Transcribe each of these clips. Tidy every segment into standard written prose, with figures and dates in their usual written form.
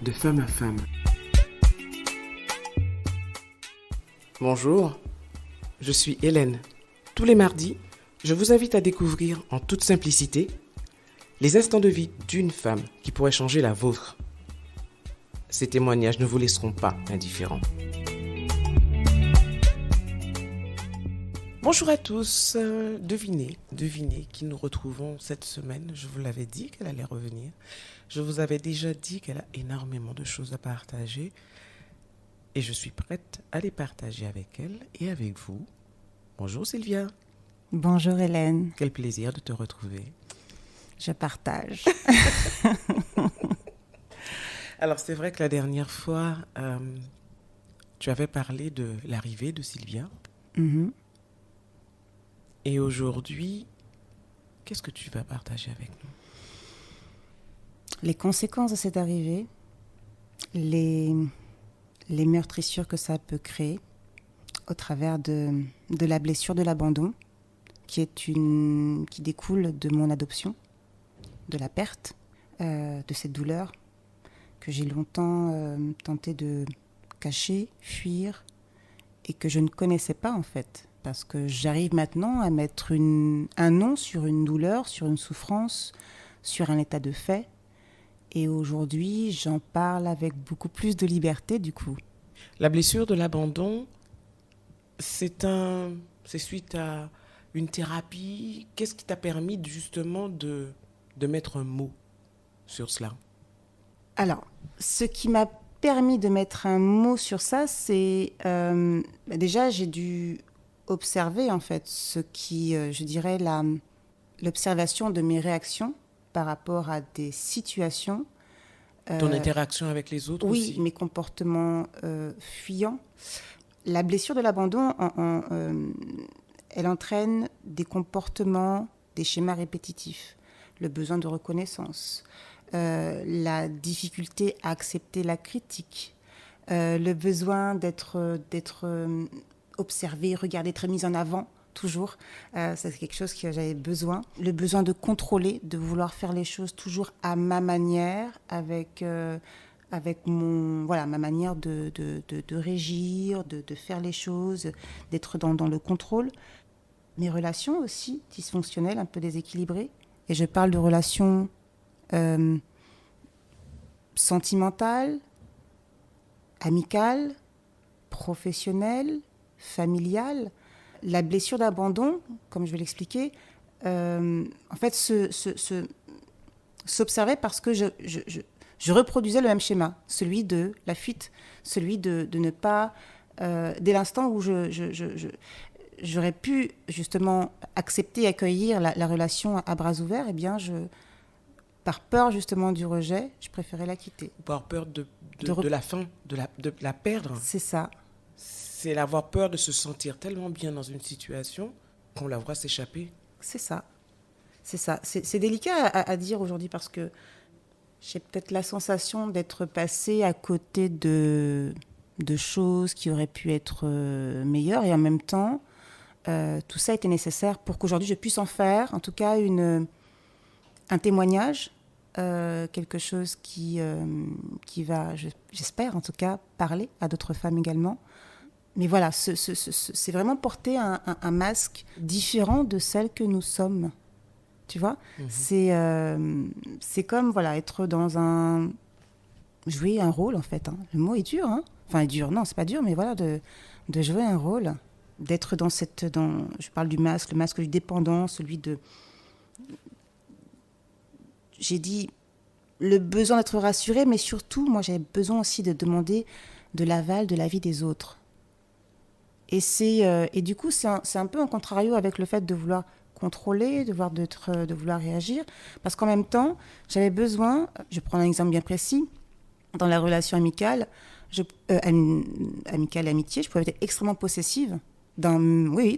de femme à femme. Bonjour, je suis Hélène. Tous les mardis, je vous invite à découvrir en toute simplicité les instants de vie d'une femme qui pourrait changer la vôtre. Ces témoignages ne vous laisseront pas indifférents. Bonjour à tous, devinez qui nous retrouvons cette semaine. Je vous l'avais dit qu'elle allait revenir. Je vous avais déjà dit qu'elle a énormément de choses à partager et je suis prête à les partager avec elle et avec vous. Bonjour Sylvia. Bonjour Hélène. Quel plaisir de te retrouver. Je partage. Alors c'est vrai que la dernière fois, tu avais parlé de l'arrivée de Sylvia. Mm-hmm. Et aujourd'hui, qu'est-ce que tu vas partager avec nous ? Les conséquences de cette arrivée, les meurtrissures que ça peut créer au travers de la blessure de l'abandon qui découle de mon adoption, de la perte, de cette douleur que j'ai longtemps tenté de cacher, fuir et que je ne connaissais pas en fait. Parce que j'arrive maintenant à mettre un nom sur une douleur, sur une souffrance, sur un état de fait. Et aujourd'hui, j'en parle avec beaucoup plus de liberté du coup. La blessure de l'abandon, c'est suite à une thérapie. Qu'est-ce qui t'a permis justement de mettre un mot sur cela ? Alors, ce qui m'a permis de mettre un mot sur ça, c'est... déjà, j'ai dû observer en fait ce qui, je dirais, l'observation de mes réactions par rapport à des situations. Ton interaction avec les autres aussi. Oui, mes comportements fuyants. La blessure de l'abandon, elle entraîne des comportements, des schémas répétitifs, le besoin de reconnaissance, la difficulté à accepter la critique, le besoin d'être observé, regardé, être mise en avant, toujours. C'est quelque chose que j'avais besoin. Le besoin de contrôler, de vouloir faire les choses toujours à ma manière, avec ma manière de régir, de faire les choses, d'être dans le contrôle. Mes relations aussi dysfonctionnelles, un peu déséquilibrées. Et je parle de relations sentimentales, amicales, professionnelles, familiale. La blessure d'abandon, comme je vais l'expliquer, en fait, s'observait parce que je reproduisais le même schéma, celui de la fuite, celui de ne pas... dès l'instant où j'aurais pu justement accepter et accueillir la relation à bras ouverts, eh bien, par peur justement du rejet, je préférais la quitter. Par peur de la fin, de la perdre. C'est ça. C'est avoir peur de se sentir tellement bien dans une situation qu'on la voit s'échapper. C'est ça. C'est délicat à dire aujourd'hui parce que j'ai peut-être la sensation d'être passée à côté de choses qui auraient pu être meilleures. Et en même temps, tout ça était nécessaire pour qu'aujourd'hui je puisse en faire, en tout cas, un témoignage, quelque chose qui va, j'espère en tout cas, parler à d'autres femmes également. Mais voilà, c'est vraiment porter un masque différent de celle que nous sommes. Tu vois ? Mm-hmm. C'est comme voilà, être dans un... Jouer un rôle, en fait. Hein. Le mot est dur. Hein. Enfin, dur, non, c'est pas dur, mais voilà, de jouer un rôle. D'être je parle du masque, le masque du dépendant, celui de... J'ai dit le besoin d'être rassuré, mais surtout, moi, j'avais besoin aussi de demander de l'aval de la vie des autres. Et du coup, c'est un peu en contrario avec le fait de vouloir contrôler, de vouloir réagir. Parce qu'en même temps, j'avais besoin, je prends un exemple bien précis, dans la relation amicale, amicale et amitié, je pouvais être extrêmement possessive. Dans mes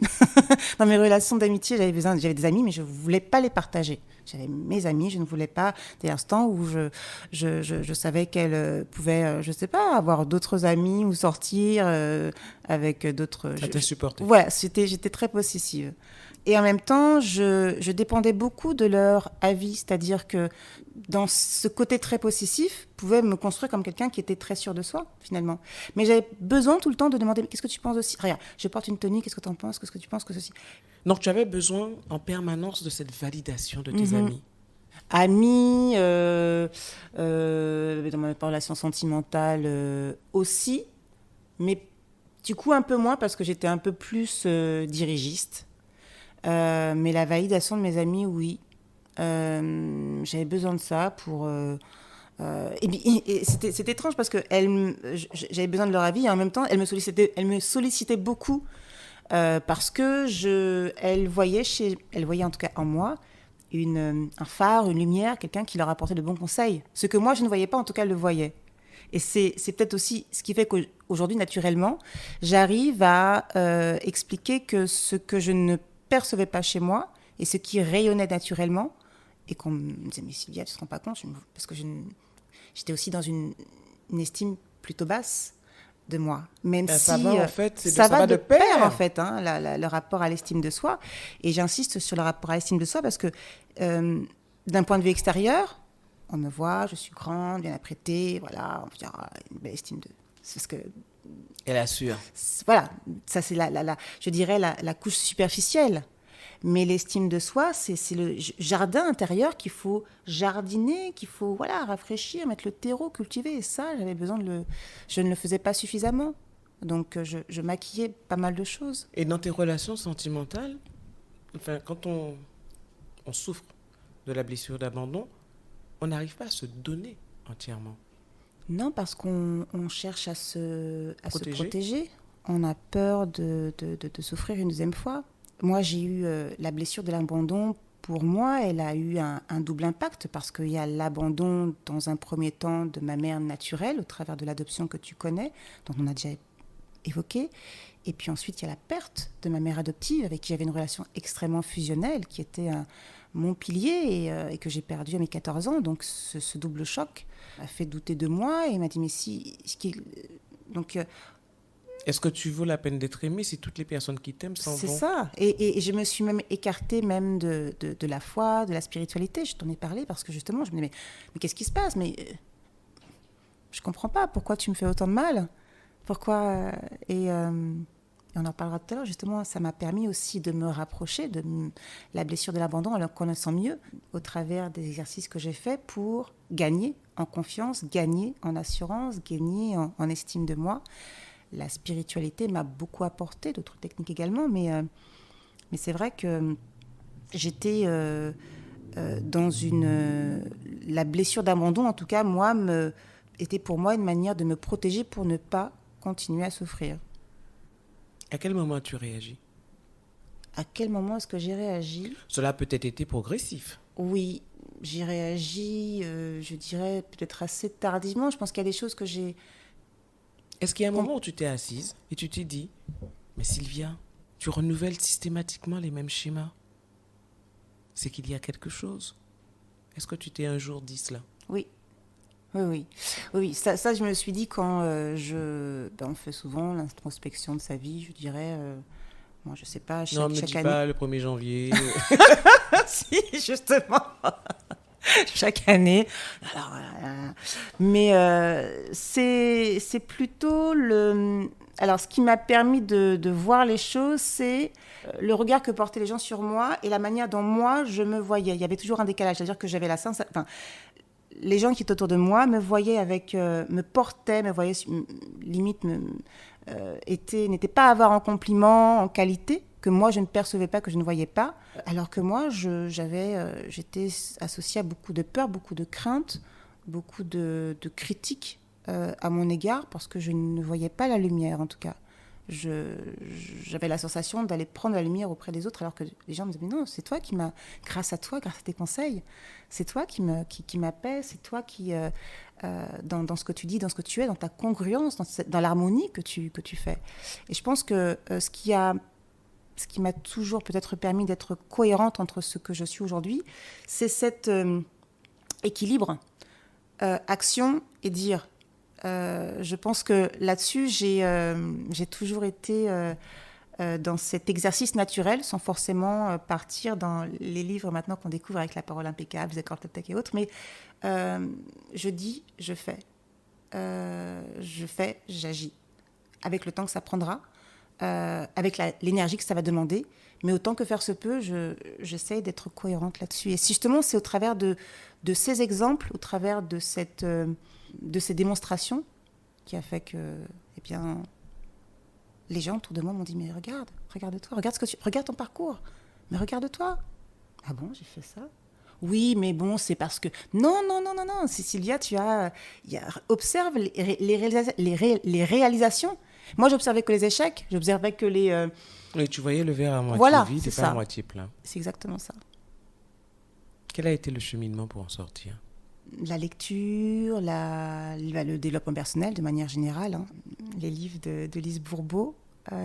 relations d'amitié, j'avais des amis, mais je ne voulais pas les partager. J'avais mes amis, je ne voulais pas, des instants où je savais qu'elles pouvaient, je ne sais pas, avoir d'autres amis ou sortir avec d'autres... Ça t'a supporté. Voilà, j'étais très possessive. Et en même temps, je dépendais beaucoup de leur avis, c'est-à-dire que dans ce côté très possessif, pouvait me construire comme quelqu'un qui était très sûr de soi, finalement. Mais j'avais besoin tout le temps de demander, mais qu'est-ce que tu penses aussi? Regarde, je porte une tenue, qu'est-ce que tu en penses? Qu'est-ce que tu penses que ceci? Donc, tu avais besoin en permanence de cette validation de tes amis. Amis, dans ma relation sentimentale aussi, mais du coup un peu moins parce que j'étais un peu plus dirigiste. Mais la validation de mes amis, oui. J'avais besoin de ça pour... et c'était étrange parce que j'avais besoin de leur avis et en même temps, elles me sollicitaient beaucoup parce que elles voyaient en tout cas en moi un phare, une lumière, quelqu'un qui leur apportait de bons conseils. Ce que moi, je ne voyais pas, en tout cas, elles le voyaient. Et c'est peut-être aussi ce qui fait qu'aujourd'hui, naturellement, j'arrive à expliquer que ce que je ne percevais pas chez moi et ce qui rayonnait naturellement, et qu'on me disait, mais Sylvia, tu ne te rends pas compte, parce que j'étais aussi dans une estime plutôt basse de moi, même si ça va en fait, ça va de pair en pair. fait, hein, le rapport à l'estime de soi. Et j'insiste sur le rapport à l'estime de soi parce que d'un point de vue extérieur, on me voit, je suis grande, bien apprêtée, voilà, on peut dire une belle estime de. C'est ce que. Elle assure. Voilà, ça c'est je dirais la couche superficielle. Mais l'estime de soi, c'est le jardin intérieur qu'il faut jardiner, qu'il faut rafraîchir, mettre le terreau, cultiver. Et ça, j'avais besoin je ne le faisais pas suffisamment. Donc, je maquillais pas mal de choses. Et dans tes relations sentimentales, enfin, quand on souffre de la blessure d'abandon, on n'arrive pas à se donner entièrement. Non, parce qu'on cherche à se protéger. On a peur de souffrir une deuxième fois. Moi, j'ai eu la blessure de l'abandon. Pour moi, elle a eu un double impact parce qu'il y a l'abandon dans un premier temps de ma mère naturelle au travers de l'adoption que tu connais, dont on a déjà évoqué. Et puis ensuite, il y a la perte de ma mère adoptive avec qui j'avais une relation extrêmement fusionnelle, qui était mon pilier et que j'ai perdu à mes 14 ans. Donc ce double choc m'a fait douter de moi et m'a dit, mais si... Donc... Est-ce que tu vaux la peine d'être aimé si toutes les personnes qui t'aiment s'en vont? C'est ça. Et je me suis même écartée même de la foi, de la spiritualité. Je t'en ai parlé parce que justement, je me disais, mais qu'est-ce qui se passe? Mais je comprends pas. Pourquoi tu me fais autant de mal? Pourquoi et on en parlera tout à l'heure. Justement, ça m'a permis aussi de me rapprocher de la blessure de l'abandon en le connaissant mieux au travers des exercices que j'ai faits pour gagner en confiance, gagner en assurance, gagner en estime de moi. La spiritualité m'a beaucoup apporté, d'autres techniques également, mais c'est vrai que j'étais dans la blessure d'abandon, en tout cas, était pour moi une manière de me protéger pour ne pas continuer à souffrir. À quel moment as-tu réagi? À quel moment est-ce que j'ai réagi? Cela a peut-être été progressif. Oui, j'ai réagi, je dirais, peut-être assez tardivement. Je pense qu'il y a des choses que j'ai... Est-ce qu'il y a un moment où tu t'es assise et tu t'es dit, mais Sylvia, tu renouvelles systématiquement les mêmes schémas? C'est qu'il y a quelque chose. Est-ce que tu t'es un jour dit cela? Oui. Oui. Ça, je me suis dit quand on fait souvent l'introspection de sa vie, je dirais, moi, je sais pas, chaque année. Non, me dis pas le 1er janvier. Si, justement. Chaque année. Alors, mais c'est plutôt Alors, ce qui m'a permis de voir les choses, c'est le regard que portaient les gens sur moi et la manière dont moi, je me voyais. Il y avait toujours un décalage, c'est-à-dire que j'avais la sensation... Enfin, les gens qui étaient autour de moi me voyaient me portaient, me voyaient limite, n'étaient pas avares en compliments, en qualité, que moi je ne percevais pas, que je ne voyais pas, alors que moi j'étais associée à beaucoup de peur, beaucoup de crainte, beaucoup de critiques à mon égard, parce que je ne voyais pas la lumière en tout cas. J'avais la sensation d'aller prendre la lumière auprès des autres, alors que les gens me disaient, mais non, c'est toi qui m'as, grâce à toi, grâce à tes conseils, c'est toi qui m'apaise, c'est toi qui, dans ce que tu dis, dans ce que tu es, dans ta congruence, dans l'harmonie que tu fais. Et je pense que ce qui m'a toujours peut-être permis d'être cohérente entre ce que je suis aujourd'hui, c'est cet équilibre, action et dire. Je pense que là-dessus, j'ai toujours été dans cet exercice naturel, sans forcément partir dans les livres maintenant qu'on découvre avec la parole impeccable, les accords Toltec et autres. Mais je dis, je fais. Je fais, j'agis. Avec le temps que ça prendra, avec l'énergie que ça va demander. Mais autant que faire se peut, j'essaie d'être cohérente là-dessus. Et justement, c'est au travers de ces exemples, au travers de ces démonstrations, qui a fait que, eh bien, les gens autour de moi m'ont dit, mais regarde-toi, regarde ton parcours, mais regarde-toi. Ah bon, j'ai fait ça? Oui, mais bon, c'est parce que... Non, Cécilia, observe les réalisations. Moi, j'observais que les échecs, j'observais que les... Et tu voyais le verre à moitié voilà, vide et pas à moitié plein. C'est exactement ça. Quel a été le cheminement pour en sortir? La lecture, le développement personnel de manière générale, hein. Les livres de Lise Bourbeau,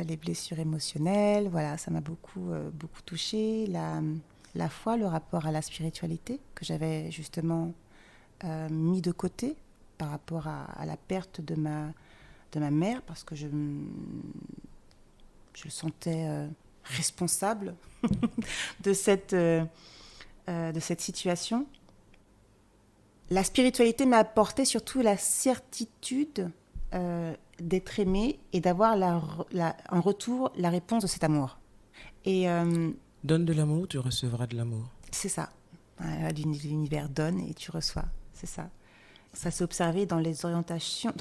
les blessures émotionnelles, voilà, ça m'a beaucoup touchée. La foi, le rapport à la spiritualité que j'avais justement mis de côté par rapport à la perte de ma mère, parce que je le sentais responsable de cette situation. La spiritualité m'a apporté surtout la certitude d'être aimée et d'avoir en retour la réponse de cet amour. Et donne de l'amour, tu recevras de l'amour. C'est ça. L'univers donne et tu reçois. C'est ça. Ça s'est observé dans les orientations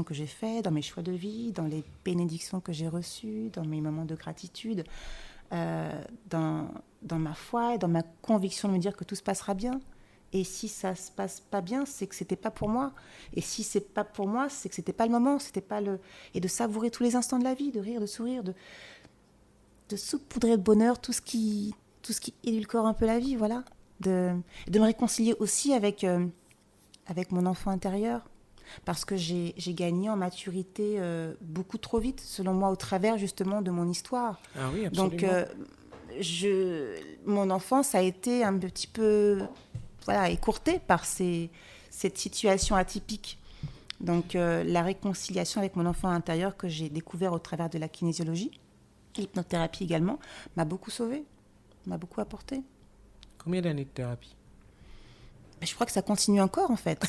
que j'ai faites, dans mes choix de vie, dans les bénédictions que j'ai reçues, dans mes moments de gratitude, dans ma foi et dans ma conviction de me dire que tout se passera bien. Et si ça se passe pas bien, c'est que c'était pas pour moi. Et si c'est pas pour moi, c'est que c'était pas le moment, c'était pas le... Et de savourer tous les instants de la vie, de rire, de sourire, de saupoudrer de bonheur tout ce qui édulcore un peu la vie, voilà. De me réconcilier aussi avec mon enfant intérieur, parce que j'ai gagné en maturité beaucoup trop vite, selon moi, au travers justement de mon histoire. Ah oui, absolument. Donc, mon enfance a été un petit peu... voilà, écourtée par cette situation atypique. Donc, la réconciliation avec mon enfant intérieur que j'ai découvert au travers de la kinésiologie, l'hypnothérapie également, m'a beaucoup sauvée, m'a beaucoup apporté. Combien d'années de thérapie? Je crois que ça continue encore, en fait.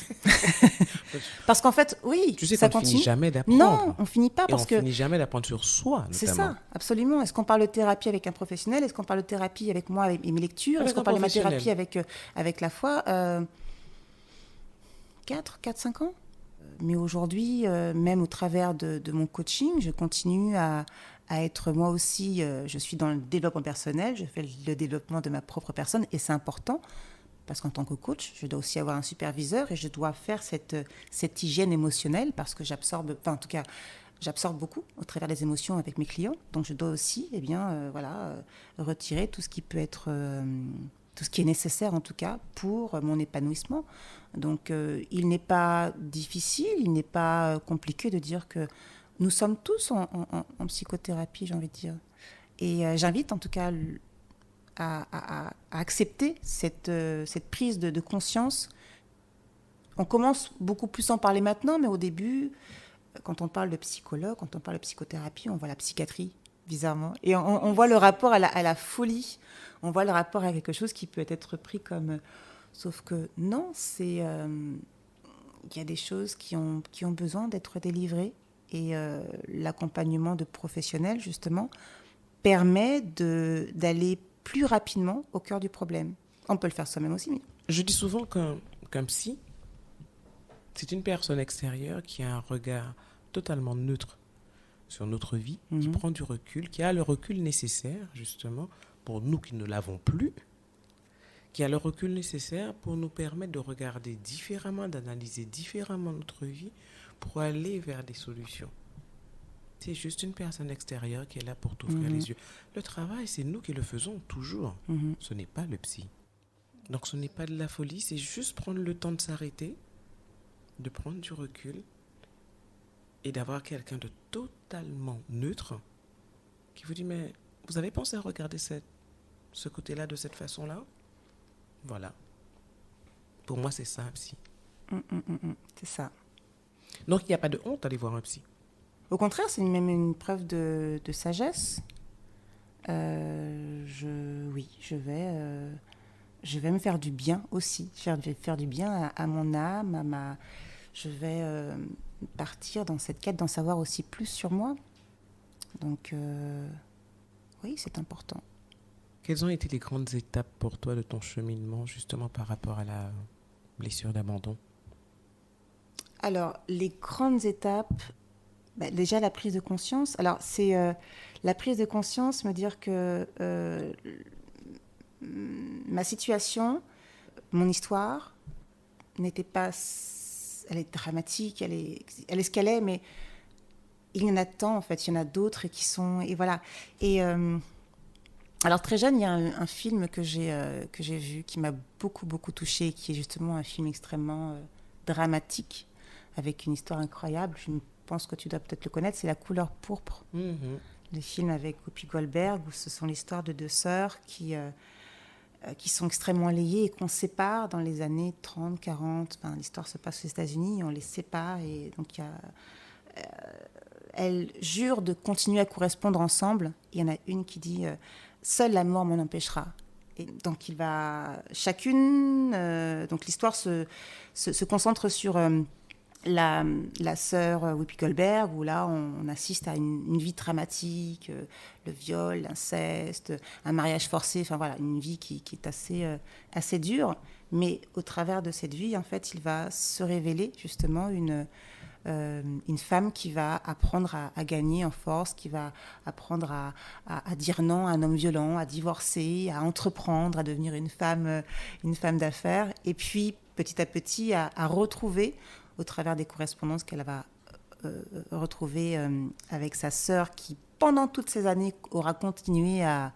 Parce qu'en fait, oui, tu sais ça qu'on continue. Finit jamais d'apprendre. Non, on finit pas parce que... on finit jamais d'apprendre sur soi, notamment. C'est ça, absolument. Est-ce qu'on parle de thérapie avec un professionnel? Est-ce qu'on parle de thérapie avec moi et mes lectures? Est-ce qu'on parle de ma thérapie avec la foi? 4-5 ans. Mais aujourd'hui, même au travers de mon coaching, je continue à être moi aussi... je suis dans le développement personnel, je fais le développement de ma propre personne et c'est important. Parce qu'en tant que coach, je dois aussi avoir un superviseur et je dois faire cette hygiène émotionnelle parce que j'absorbe beaucoup au travers des émotions avec mes clients. Donc, je dois aussi, retirer tout ce qui peut être, tout ce qui est nécessaire en tout cas pour mon épanouissement. Donc, il n'est pas difficile, il n'est pas compliqué de dire que nous sommes tous en psychothérapie, j'ai envie de dire. Et j'invite en tout cas à accepter cette prise de conscience. On commence beaucoup plus à en parler maintenant, mais au début, quand on parle de psychologue, quand on parle de psychothérapie, on voit la psychiatrie, bizarrement. Et on voit le rapport à la folie, on voit le rapport à quelque chose qui peut être pris comme... Sauf que non, il y a des choses qui ont besoin d'être délivrées. Et l'accompagnement de professionnels, justement, permet d'aller plus rapidement au cœur du problème. On peut le faire soi-même aussi. Mais... Je dis souvent qu'un psy, c'est une personne extérieure qui a un regard totalement neutre sur notre vie, qui prend du recul, qui a le recul nécessaire, justement, pour nous qui ne l'avons plus, qui a le recul nécessaire pour nous permettre de regarder différemment, d'analyser différemment notre vie, pour aller vers des solutions. C'est juste une personne extérieure qui est là pour t'ouvrir les yeux. Le travail, c'est nous qui le faisons toujours. Ce n'est pas le psy. Donc, ce n'est pas de la folie, c'est juste prendre le temps de s'arrêter, de prendre du recul et d'avoir quelqu'un de totalement neutre qui vous dit, mais vous avez pensé à regarder ce côté-là de cette façon-là? Voilà. Pour moi, c'est ça, un psy. C'est ça. Donc, il n'y a pas de honte à aller voir un psy. Au contraire, c'est même une preuve de sagesse. Oui, je vais me faire du bien aussi. Je vais faire du bien à mon âme, je vais partir dans cette quête d'en savoir aussi plus sur moi. Donc, oui, c'est important. Quelles ont été les grandes étapes pour toi de ton cheminement, justement par rapport à la blessure d'abandon? Alors, les grandes étapes, déjà la prise de conscience. Alors, c'est la prise de conscience, me dire que ma situation, mon histoire, n'était pas... Elle est dramatique, elle est ce qu'elle est, mais il y en a tant, en fait. Il y en a d'autres et qui sont... Et voilà. Et... alors très jeune, il y a un film que j'ai vu qui m'a beaucoup beaucoup touchée, qui est justement un film extrêmement dramatique avec une histoire incroyable. Je pense que tu dois peut-être le connaître. C'est La couleur pourpre. Le film avec Whoopi Goldberg, où ce sont l'histoire de deux sœurs qui sont extrêmement liées et qu'on sépare dans les années 30, 40. Enfin, l'histoire se passe aux États-Unis, on les sépare et donc elles jurent de continuer à correspondre ensemble. Il y en a une qui dit seule la mort m'en empêchera. Et donc chacune. Donc l'histoire se concentre sur la sœur Whoopi Goldberg, où là on assiste à une vie dramatique, le viol, l'inceste, un mariage forcé. Enfin voilà, une vie qui est assez dure. Mais au travers de cette vie, en fait, il va se révéler justement une femme qui va apprendre à gagner en force, qui va apprendre à dire non à un homme violent, à divorcer, à entreprendre, à devenir une femme d'affaires, et puis petit à petit à retrouver, au travers des correspondances qu'elle va retrouver avec sa sœur, qui pendant toutes ces années aura continué à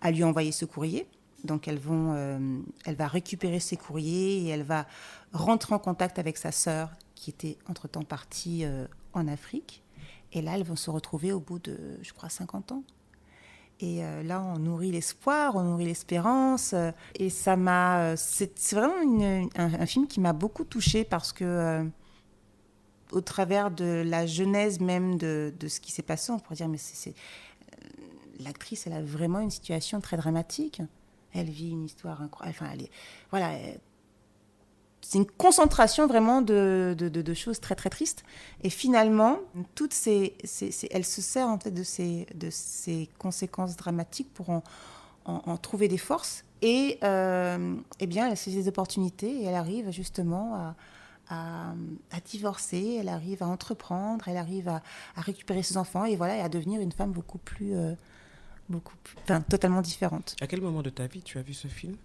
lui envoyer ce courrier. Donc elle va récupérer ses courriers et elle va rentrer en contact avec sa sœur, qui était entre-temps partie en Afrique. Et là, elles vont se retrouver au bout de, je crois, 50 ans. Et là, on nourrit l'espoir, on nourrit l'espérance. Et ça m'a... C'est vraiment un film qui m'a beaucoup touchée parce que, au travers de la genèse même de ce qui s'est passé, on pourrait dire, mais l'actrice, elle a vraiment une situation très dramatique. Elle vit une histoire incroyable. Enfin, voilà... C'est une concentration vraiment de choses très très tristes. Et finalement, elle se sert en fait de ces conséquences dramatiques pour en trouver des forces. Et eh bien, elle saisit des opportunités et elle arrive justement à divorcer, elle arrive à entreprendre, elle arrive à récupérer ses enfants et voilà, et à devenir une femme beaucoup plus, enfin, totalement différente. À quel moment de ta vie tu as vu ce film ?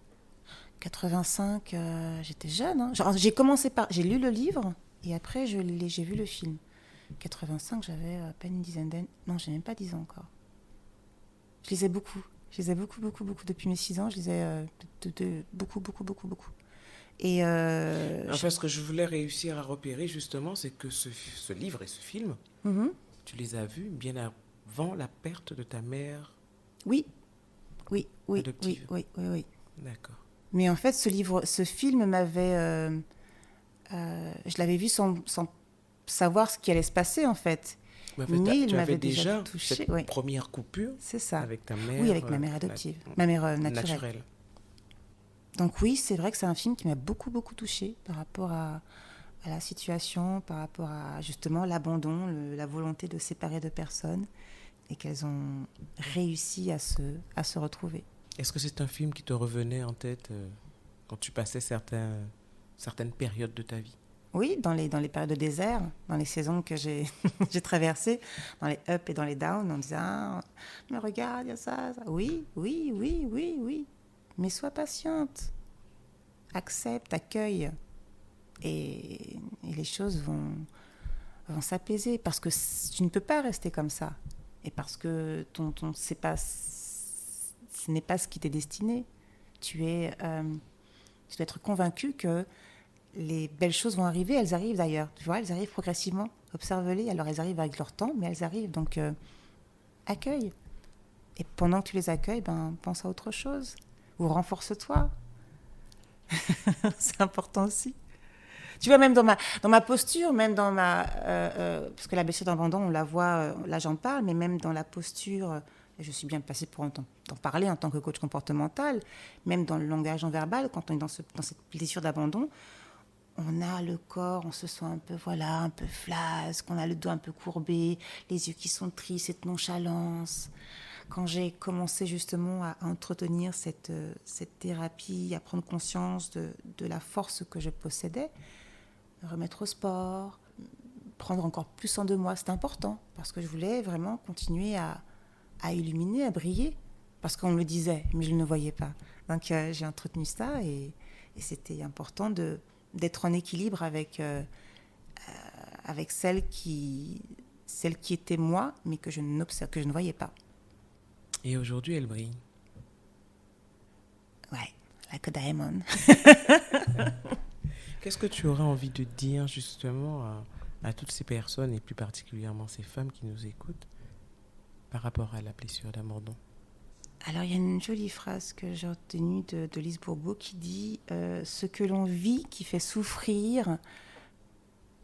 85, j'étais jeune. Hein. J'ai lu le livre et après j'ai vu le film. 85, j'avais à peine une dizaine d'années. Non, j'ai même pas 10 ans encore. Je lisais beaucoup. Je lisais beaucoup, beaucoup, beaucoup. Depuis mes 6 ans, je lisais beaucoup, beaucoup, beaucoup, beaucoup. Et enfin, ce que je voulais réussir à repérer justement, c'est que ce livre et ce film, tu les as vus bien avant la perte de ta mère. Oui. Adoptive. Oui. D'accord. Mais en fait, ce film m'avait... je l'avais vu sans savoir ce qui allait se passer, en fait. Mais il m'avait déjà touché. Cette première coupure, c'est ça. Avec ta mère. Oui, avec ma mère adoptive. Ma mère naturelle. Donc oui, c'est vrai que c'est un film qui m'a beaucoup, beaucoup touchée par rapport à la situation, par rapport à justement l'abandon, la volonté de séparer deux personnes et qu'elles ont réussi à se retrouver. Est-ce que c'est un film qui te revenait en tête quand tu passais certaines périodes de ta vie ? Oui, dans les périodes de désert, dans les saisons que j'ai traversées, dans les ups et dans les downs, on disait « Ah, mais regarde, il y a ça. Oui. Mais sois patiente. Accepte, accueille. Et les choses vont s'apaiser parce que tu ne peux pas rester comme ça. Et parce que ce n'est pas ce qui t'est destiné. Tu dois être convaincu que les belles choses vont arriver. Elles arrivent d'ailleurs. Tu vois, elles arrivent progressivement. Observe-les. Alors, elles arrivent avec leur temps, mais elles arrivent. Donc, accueille. Et pendant que tu les accueilles, pense à autre chose. Ou renforce-toi. C'est important aussi. Tu vois, même dans ma posture, même dans ma... parce que la blessure d'abandon, on la voit, là j'en parle, mais même dans la posture, je suis bien placée pour t'en parler en tant que coach comportemental, même dans le langage non verbal, quand on est dans cette blessure d'abandon, on a le corps, on se sent un peu, voilà, un peu flasque, on a le dos un peu courbé, les yeux qui sont tristes, cette nonchalance. Quand j'ai commencé justement à entretenir cette thérapie, à prendre conscience de la force que je possédais, me remettre au sport, prendre encore plus soin de moi, c'était important parce que je voulais vraiment continuer à illuminer, à briller, parce qu'on me le disait, mais je ne le voyais pas. Donc j'ai entretenu ça et c'était important d'être en équilibre avec celle qui était moi, mais que je ne voyais pas. Et aujourd'hui, elle brille. Ouais, like a diamond. Qu'est-ce que tu aurais envie de dire justement à toutes ces personnes, et plus particulièrement ces femmes qui nous écoutent, par rapport à la blessure d'abandon? Alors, il y a une jolie phrase que j'ai retenue de Lise Bourbeau qui dit « Ce que l'on vit qui fait souffrir... »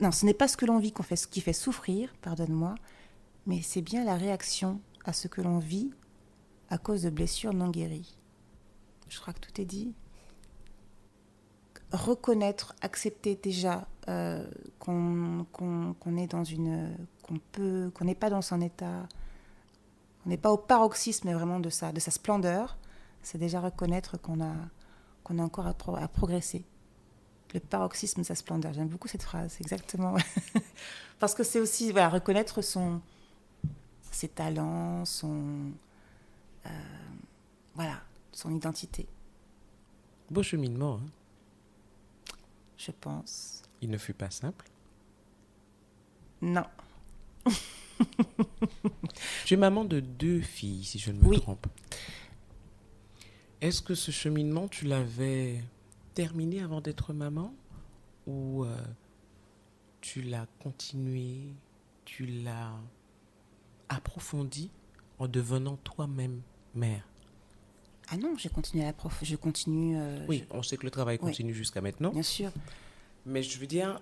Non, ce n'est pas ce que l'on vit qui fait souffrir, pardonne-moi, mais c'est bien la réaction à ce que l'on vit à cause de blessures non guéries. Je crois que tout est dit. Reconnaître, accepter déjà qu'on est dans une... qu'on n'est pas dans son état... On n'est pas au paroxysme vraiment de sa splendeur. C'est déjà reconnaître qu'on a encore à progresser. Le paroxysme de sa splendeur. J'aime beaucoup cette phrase, exactement. Parce que c'est aussi reconnaître ses talents, son identité. Beau cheminement, hein? Je pense. Il ne fut pas simple. Non. Tu es maman de 2 filles, si je ne me trompe. Est-ce que ce cheminement, tu l'avais terminé avant d'être maman, ou tu l'as continué, tu l'as approfondi en devenant toi-même mère? Ah non, j'ai continué je continue. On sait que le travail continue jusqu'à maintenant. Bien sûr. Mais je veux dire,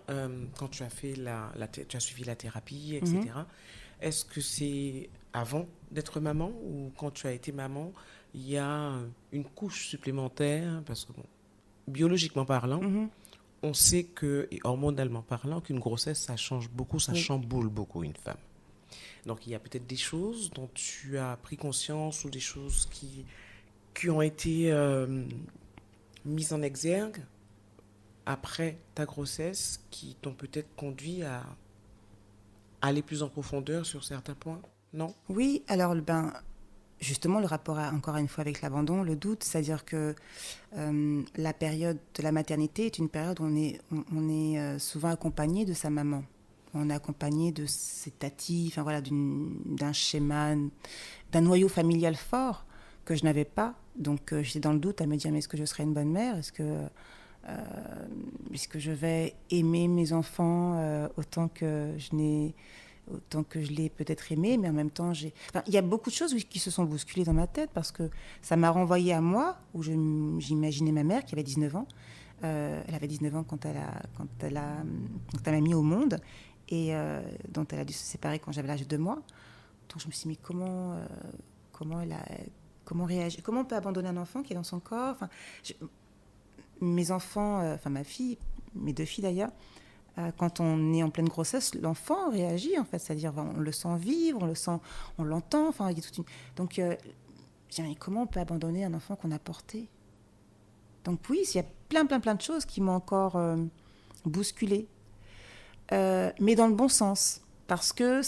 quand tu as fait tu as suivi la thérapie, etc., est-ce que c'est avant d'être maman, ou quand tu as été maman, il y a une couche supplémentaire? Parce que, biologiquement parlant, on sait que, et hormonalement parlant, qu'une grossesse, ça change beaucoup, ça chamboule beaucoup une femme. Donc, il y a peut-être des choses dont tu as pris conscience, ou des choses qui ont été mises en exergue après ta grossesse, qui t'ont peut-être conduit à aller plus en profondeur sur certains points, non? Oui, alors justement le rapport encore une fois avec l'abandon, le doute, c'est-à-dire que la période de la maternité est une période où on est souvent accompagné de sa maman. On est accompagné de ses tatis, d'un schéma, d'un noyau familial fort que je n'avais pas. Donc j'étais dans le doute à me dire, mais est-ce que je serai une bonne mère? Est-ce que je vais aimer mes enfants autant que je l'ai peut-être aimé, mais en même temps, il y a beaucoup de choses qui se sont bousculées dans ma tête, parce que ça m'a renvoyée à moi, où j'imaginais ma mère qui avait 19 ans. Elle avait 19 ans quand elle m'a mis au monde, et dont elle a dû se séparer quand j'avais l'âge de 2 mois. Donc je me suis dit, mais comment réagir? Comment on peut abandonner un enfant qui est dans son corps? Mes enfants, ma fille, mes 2 filles d'ailleurs, quand on est en pleine grossesse, l'enfant réagit en fait, c'est-à-dire on le sent vivre, on l'entend, il y a toute une... Donc, je dis, mais comment on peut abandonner un enfant qu'on a porté? Donc oui, il y a plein de choses qui m'ont encore bousculée, mais dans le bon sens, parce que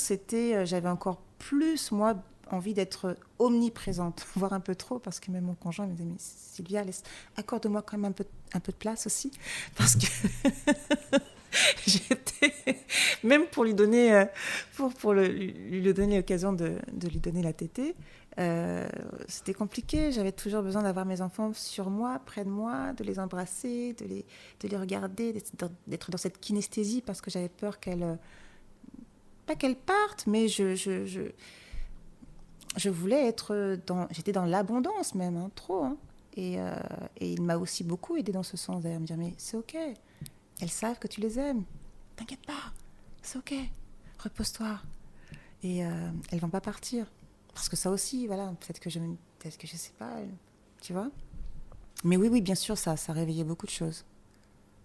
j'avais encore plus, moi, envie d'être omniprésente, voire un peu trop, parce que même mon conjoint me disait, mais Sylvia, accorde-moi quand même un peu de place aussi, parce que j'étais, même pour lui donner, lui donner l'occasion de lui donner la tétée, c'était compliqué. J'avais toujours besoin d'avoir mes enfants sur moi, près de moi, de les embrasser, de les regarder, d'être dans cette kinesthésie, parce que j'avais peur pas qu'elles partent, mais je voulais j'étais dans l'abondance même, trop. Et il m'a aussi beaucoup aidé dans ce sens, d'ailleurs, me dire, mais c'est ok. elles savent que tu les aimes. T'inquiète pas, c'est ok, repose-toi. Et elles vont pas partir. Parce que ça aussi, voilà, peut-être que je sais pas, tu vois. Mais oui, bien sûr, ça réveillait beaucoup de choses.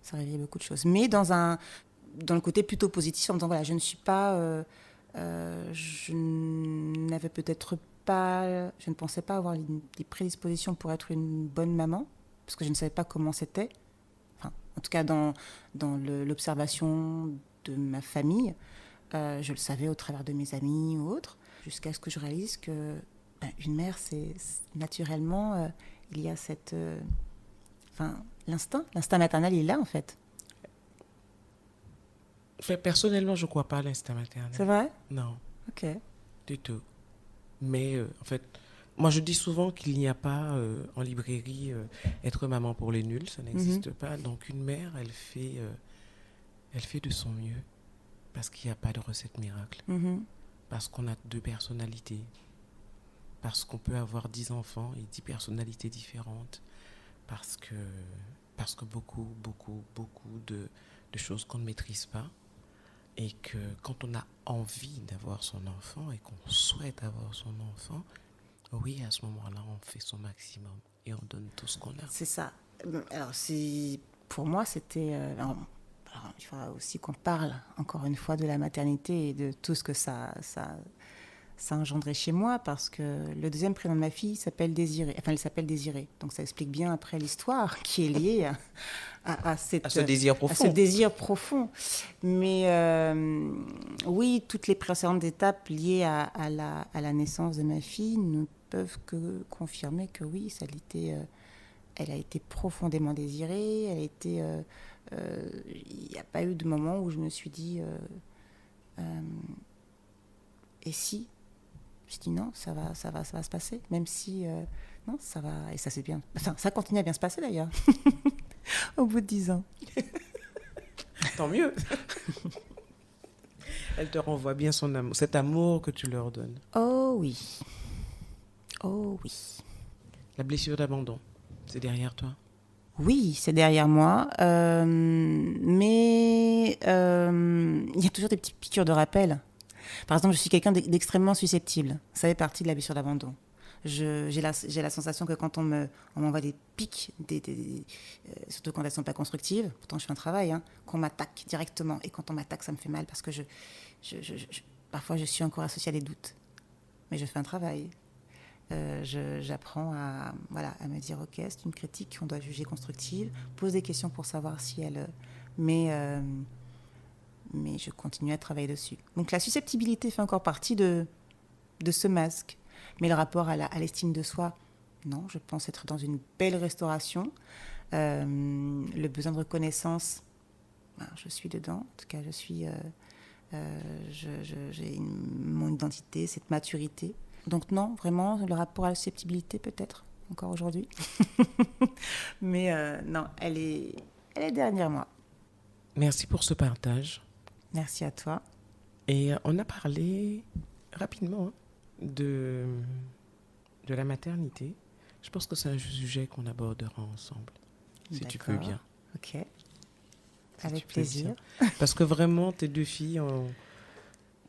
Ça réveillait beaucoup de choses. Mais dans le côté plutôt positif, en me disant, voilà, je ne suis pas... je n'avais peut-être pas... Je ne pensais pas avoir des prédispositions pour être une bonne maman, parce que je ne savais pas comment c'était. Enfin, en tout cas, dans l'observation de ma famille, je le savais au travers de mes amis ou autres, jusqu'à ce que je réalise que une mère, c'est naturellement, il y a cette... l'instinct maternel, il est là, en fait. Personnellement, je ne crois pas à l'instinct maternel. C'est vrai ? Non. Ok. Du tout. Mais en fait, moi je dis souvent qu'il n'y a pas en librairie être maman pour les nuls, ça n'existe pas. Donc une mère, elle fait de son mieux parce qu'il n'y a pas de recette miracle. Parce qu'on a 2 personnalités. Parce qu'on peut avoir 10 enfants et 10 personnalités différentes. Parce que beaucoup de choses qu'on ne maîtrise pas. Et que quand on a envie d'avoir son enfant et qu'on souhaite avoir son enfant, oui, à ce moment-là, on fait son maximum et on donne tout ce qu'on a. C'est ça. Alors, pour moi, c'était... alors, il faudra aussi qu'on parle, encore une fois, de la maternité et de tout ce que ça a engendré chez moi, parce que le deuxième prénom de ma fille s'appelle Désirée. Enfin, elle s'appelle Désirée. Donc, ça explique bien après l'histoire qui est liée à ce désir profond. Mais oui, toutes les précédentes étapes liées à la naissance de ma fille ne peuvent que confirmer que oui, elle a été profondément désirée. Il n'y a pas eu de moment où je me suis dit et si? Je dis non, ça va se passer, même si non, ça va, et ça c'est bien. Enfin, ça continue à bien se passer d'ailleurs. Au bout de 10 ans. Tant mieux. Elle te renvoie bien son amour, cet amour que tu leur donnes. Oh oui. Oh oui. La blessure d'abandon, c'est derrière toi? Oui, c'est derrière moi. Mais il y a toujours des petites piqûres de rappel. Par exemple, je suis quelqu'un d'extrêmement susceptible. Ça fait partie de la blessure d'abandon. J'ai la sensation que quand on m'envoie des pics, surtout quand elles ne sont pas constructives, pourtant je fais un travail, qu'on m'attaque directement. Et quand on m'attaque, ça me fait mal parce que parfois je suis encore associée à des doutes. Mais je fais un travail. J'apprends à me dire, ok, c'est une critique qu'on doit juger constructive, pose des questions pour savoir si elle... Mais je continue à travailler dessus. Donc la susceptibilité fait encore partie de ce masque. Mais le rapport à l'estime de soi, non, je pense être dans une belle restauration. Le besoin de reconnaissance, je suis dedans. En tout cas, j'ai mon identité, cette maturité. Donc non, vraiment, le rapport à la susceptibilité peut-être, encore aujourd'hui. Mais non, elle est derrière moi. Merci pour ce partage. Merci à toi. Et on a parlé rapidement de la maternité. Je pense que c'est un sujet qu'on abordera ensemble, si tu peux bien. Ok, avec plaisir. Parce que vraiment, tes 2 filles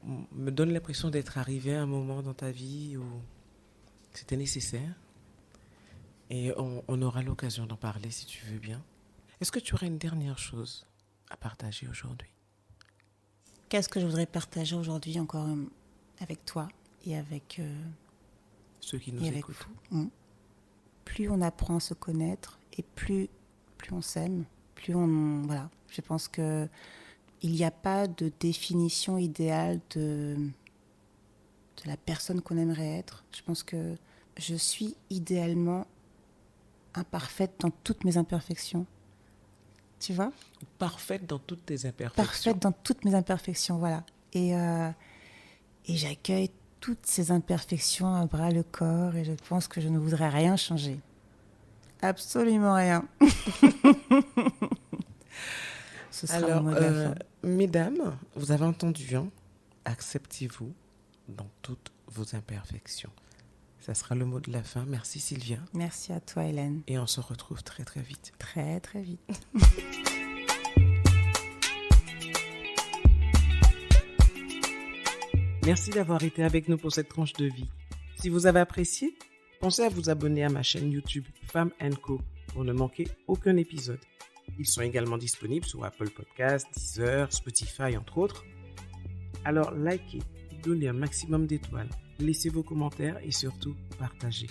me donnent l'impression d'être arrivées à un moment dans ta vie où c'était nécessaire. Et on aura l'occasion d'en parler si tu veux bien. Est-ce que tu aurais une dernière chose à partager aujourd'hui? Qu'est-ce que je voudrais partager aujourd'hui encore avec toi et avec ceux qui nous écoutent? Plus on apprend à se connaître et plus on s'aime, plus on... Voilà, je pense que il n'y a pas de définition idéale de la personne qu'on aimerait être. Je pense que je suis idéalement imparfaite dans toutes mes imperfections. Tu vois ? Parfaite dans toutes tes imperfections. Parfaite dans toutes mes imperfections, voilà. Et j'accueille toutes ces imperfections à bras le corps et je pense que je ne voudrais rien changer. Absolument rien. Ce sera le mot de la fin. Mesdames, vous avez entendu, acceptez-vous dans toutes vos imperfections. Ça sera le mot de la fin. Merci Sylvia. Merci à toi Hélène. Et on se retrouve très très vite. Très très vite. Merci d'avoir été avec nous pour cette tranche de vie. Si vous avez apprécié, pensez à vous abonner à ma chaîne YouTube Femme & Co pour ne manquer aucun épisode. Ils sont également disponibles sur Apple Podcasts, Deezer, Spotify, entre autres. Alors likez, donnez un maximum d'étoiles, laissez vos commentaires et surtout partagez.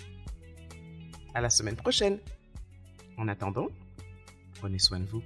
À la semaine prochaine. En attendant, prenez soin de vous.